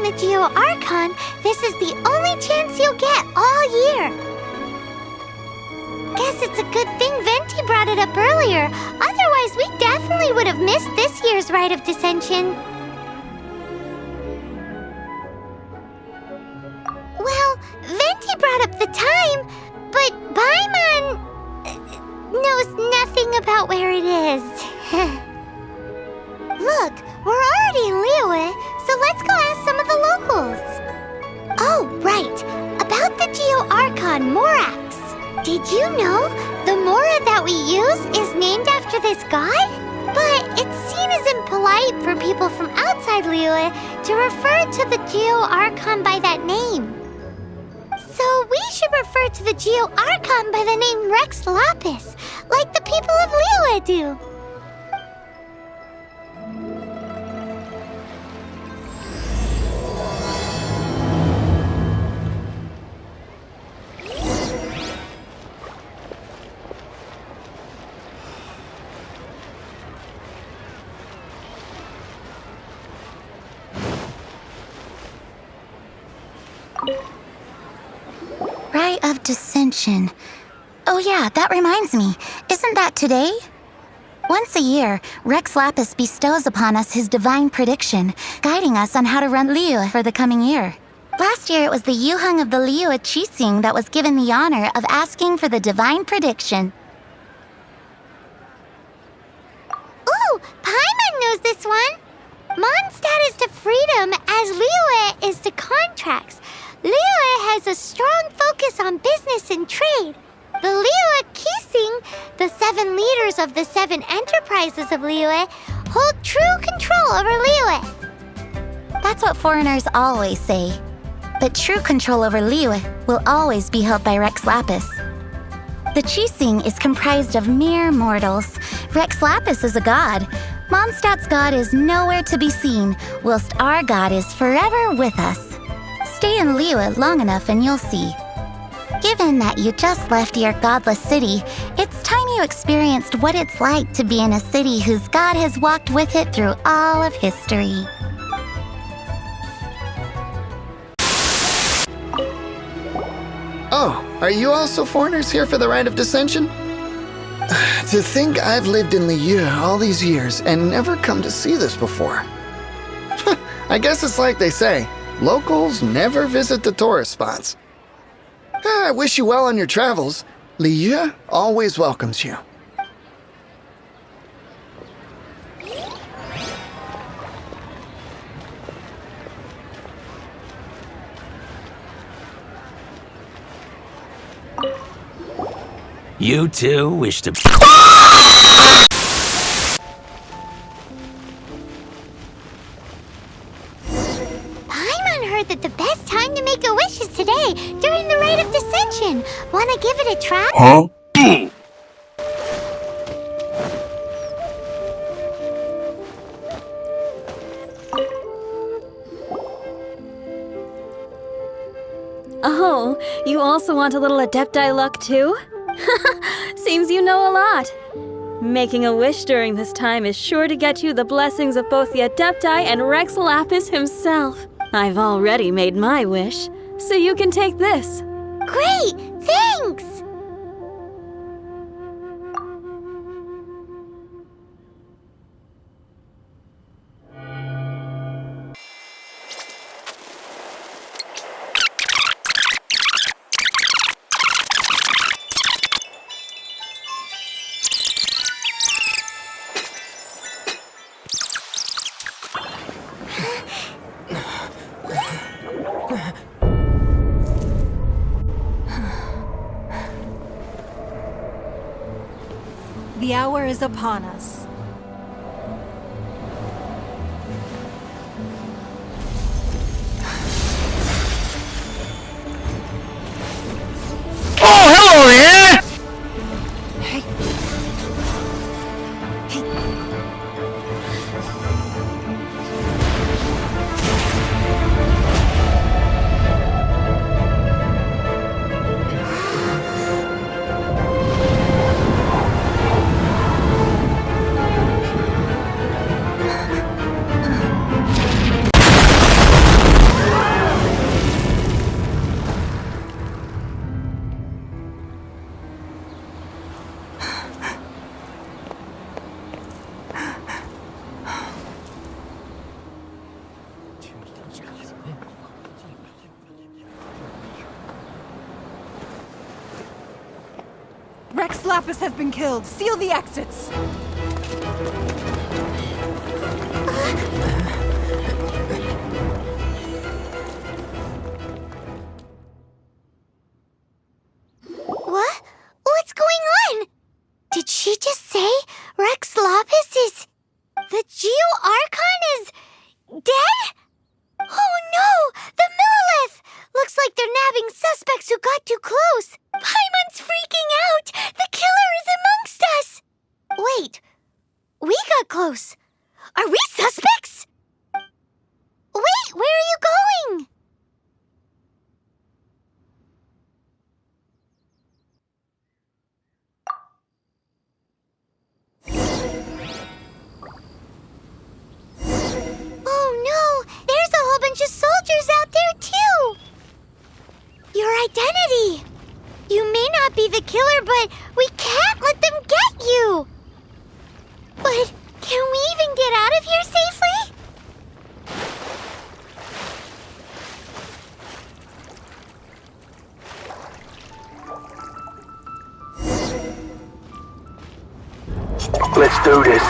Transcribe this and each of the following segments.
the Geo Archon, this is the only chance you'll get all year. Guess it's a good thing Venti brought it up earlier. Otherwise, we definitely would have missed this year's Rite of Dissension. Well, Venti brought up the time, but Paimon knows nothing about where it is. Look, we're already in Liyue, so let's go ask some of the locals. Oh, right. About the Geo Archon Morax. Did you know the Mora that we use is named after this god? But it's seen as impolite for people from outside Liyue to refer to the Geo Archon by that name. So we should refer to the Geo Archon by the name Rex Lapis, like the people of Liyue do. Rite of Dissension. Oh yeah, that reminds me. Isn't that today? Once a year, Rex Lapis bestows upon us his divine prediction, guiding us on how to run Liyue for the coming year. Last year, it was the Yuheng of the Liyue Qixing that was given the honor of asking for the divine prediction. Ooh, Paimon knows this one! Mondstadt is to freedom as Liyue is to contracts. Liyue has a strong focus on business and trade. The Liyue Qixing, the 7 leaders of the 7 enterprises of Liyue, hold true control over Liyue. That's what foreigners always say. But true control over Liyue will always be held by Rex Lapis. The Qixing is comprised of mere mortals. Rex Lapis is a god. Mondstadt's god is nowhere to be seen, whilst our god is forever with us. Stay in Liyue long enough and you'll see. Given that you just left your godless city, it's time you experienced what it's like to be in a city whose god has walked with it through all of history. Oh, are you also foreigners here for the Rite of Dissension? To think I've lived in Liyue all these years and never come to see this before. I guess it's like they say, locals never visit the tourist spots. I wish you well on your travels. Liyue always welcomes you. You two wish to... Paimon heard that the best time to make a wish is today, during the Rite of Dissension. Wanna give it a try? Huh? Oh, you also want a little Adepti luck too? Seems you know a lot. Making a wish during this time is sure to get you the blessings of both the Adepti and Rex Lapis himself. I've already made my wish, so you can take this. Great! Thanks! The hour is upon us. Oh, hello there! Rex Lapis has been killed. Seal the exits. What? What's going on? Did she just say Rex Lapis is... The Geo-Archon is... dead? Oh no! The Millilith! Looks like they're nabbing suspects who got too close. Paimon's freaking out! The killer is amongst us! Wait, we got close. Are we suspects? Wait, where are you going? Oh no! There's a whole bunch of soldiers out there too! Your identity! You may not be the killer, but we can't let them get you! But can we even get out of here safely? Let's do this.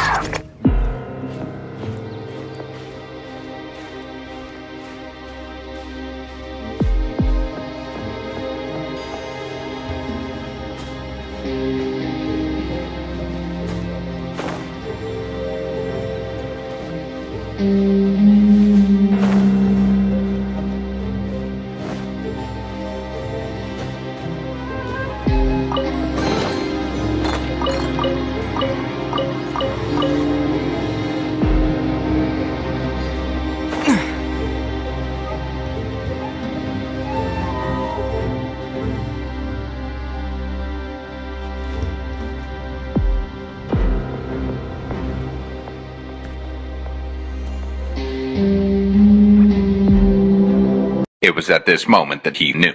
It was at this moment that he knew.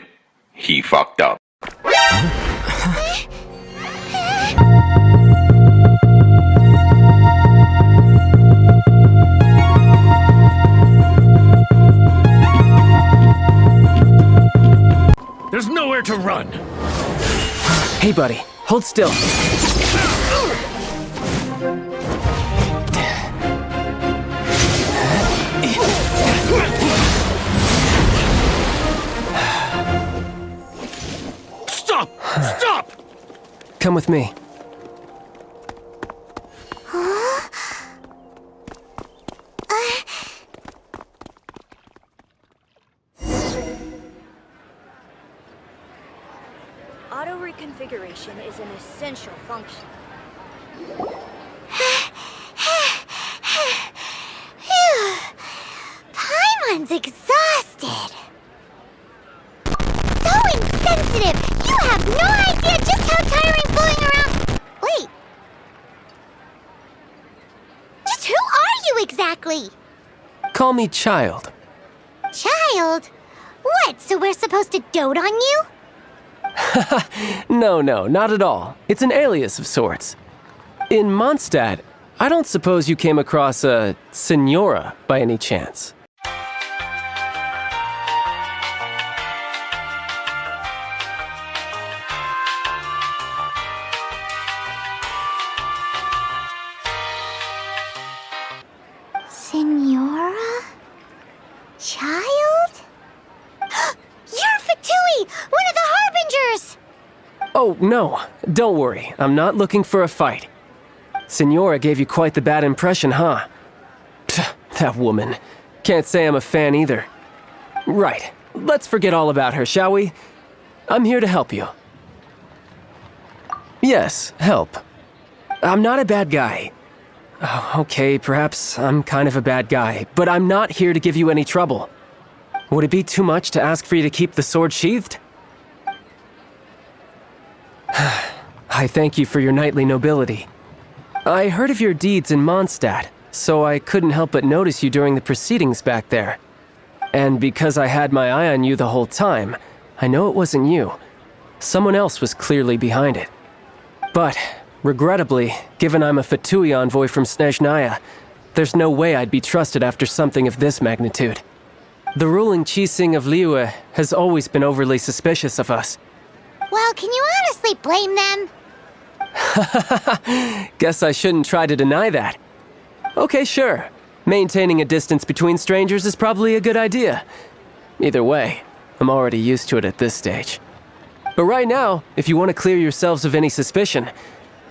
He fucked up. There's nowhere to run. Hey, buddy, hold still. Stop! Stop! Come with me. Auto reconfiguration is an essential function. Phew. Paimon's exhausted. So insensitive! You have no idea just how tiring fooling around... Wait. Just who are you exactly? Call me Child. Child? What, so we're supposed to dote on you? No, not at all. It's an alias of sorts. In Mondstadt, I don't suppose you came across a Senora by any chance. Senora? Child? You're Fatui, one of the Harbingers! Oh, no. Don't worry. I'm not looking for a fight. Senora gave you quite the bad impression, huh? Pfft, that woman. Can't say I'm a fan either. Right. Let's forget all about her, shall we? I'm here to help you. Yes, help. I'm not a bad guy. Oh, okay, perhaps I'm kind of a bad guy, but I'm not here to give you any trouble. Would it be too much to ask for you to keep the sword sheathed? I thank you for your knightly nobility. I heard of your deeds in Mondstadt, so I couldn't help but notice you during the proceedings back there. And because I had my eye on you the whole time, I know it wasn't you. Someone else was clearly behind it. But, regrettably, given I'm a Fatui envoy from Snezhnaya, there's no way I'd be trusted after something of this magnitude. The ruling Qixing of Liyue has always been overly suspicious of us. Well, can you honestly blame them? Guess I shouldn't try to deny that. Okay, sure. Maintaining a distance between strangers is probably a good idea. Either way, I'm already used to it at this stage. But right now, if you want to clear yourselves of any suspicion,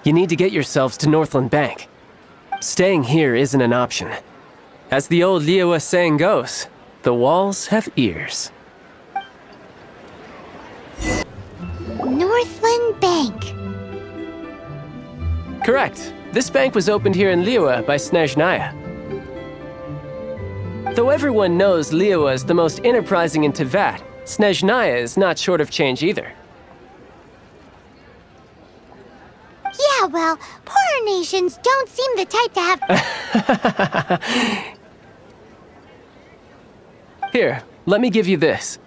you need to get yourselves to Northland Bank. Staying here isn't an option. As the old Liyue saying goes, the walls have ears. Northland Bank. Correct. This bank was opened here in Liyue by Snezhnaya. Though everyone knows Liyue is the most enterprising in Teyvat, Snezhnaya is not short of change either. Yeah, well, poorer nations don't seem the type to have... Here, let me give you this.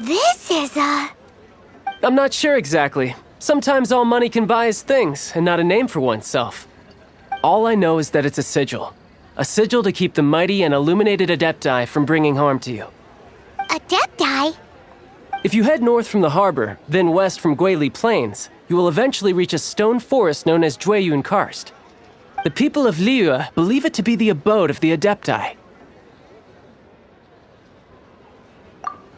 This is a... I'm not sure exactly. Sometimes all money can buy is things, and not a name for oneself. All I know is that it's a sigil. A sigil to keep the mighty and illuminated Adepti from bringing harm to you. Adepti? If you head north from the harbor, then west from Guili Plains, you will eventually reach a stone forest known as Jueyun Karst. The people of Liyue believe it to be the abode of the Adepti.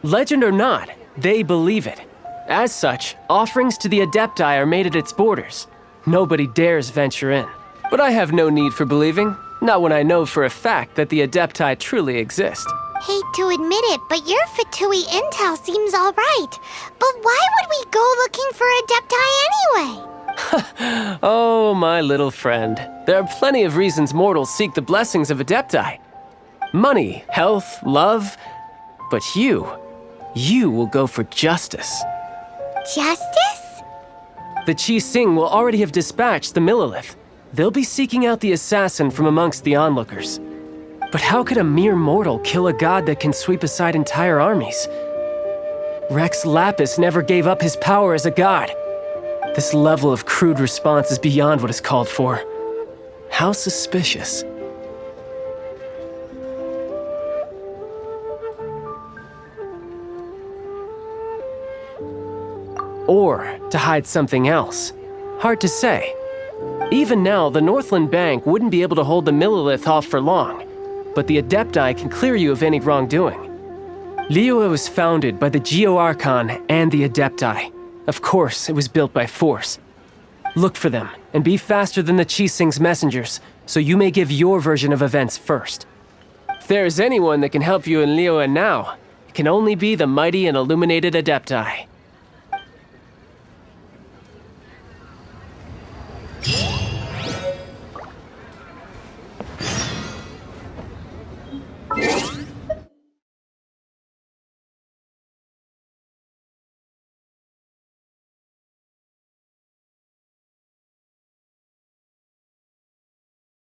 Legend or not, they believe it. As such, offerings to the Adepti are made at its borders. Nobody dares venture in. But I have no need for believing, not when I know for a fact that the Adepti truly exist. Hate to admit it, but your Fatui intel seems alright. But why would we go looking for Adepti anyway? Oh, my little friend. There are plenty of reasons mortals seek the blessings of Adepti. Money, health, love. But you will go for justice. Justice? The Qi Xing will already have dispatched the Millelith. They'll be seeking out the assassin from amongst the onlookers. But how could a mere mortal kill a god that can sweep aside entire armies? Rex Lapis never gave up his power as a god. This level of crude response is beyond what is called for. How suspicious. Or to hide something else. Hard to say. Even now, the Northland Bank wouldn't be able to hold the Millelith off for long, but the Adepti can clear you of any wrongdoing. Liyue was founded by the Geo-Archon and the Adepti. Of course, it was built by force. Look for them, and be faster than the Qi Xing's messengers, so you may give your version of events first. If there is anyone that can help you in Liyue now, it can only be the mighty and illuminated Adepti.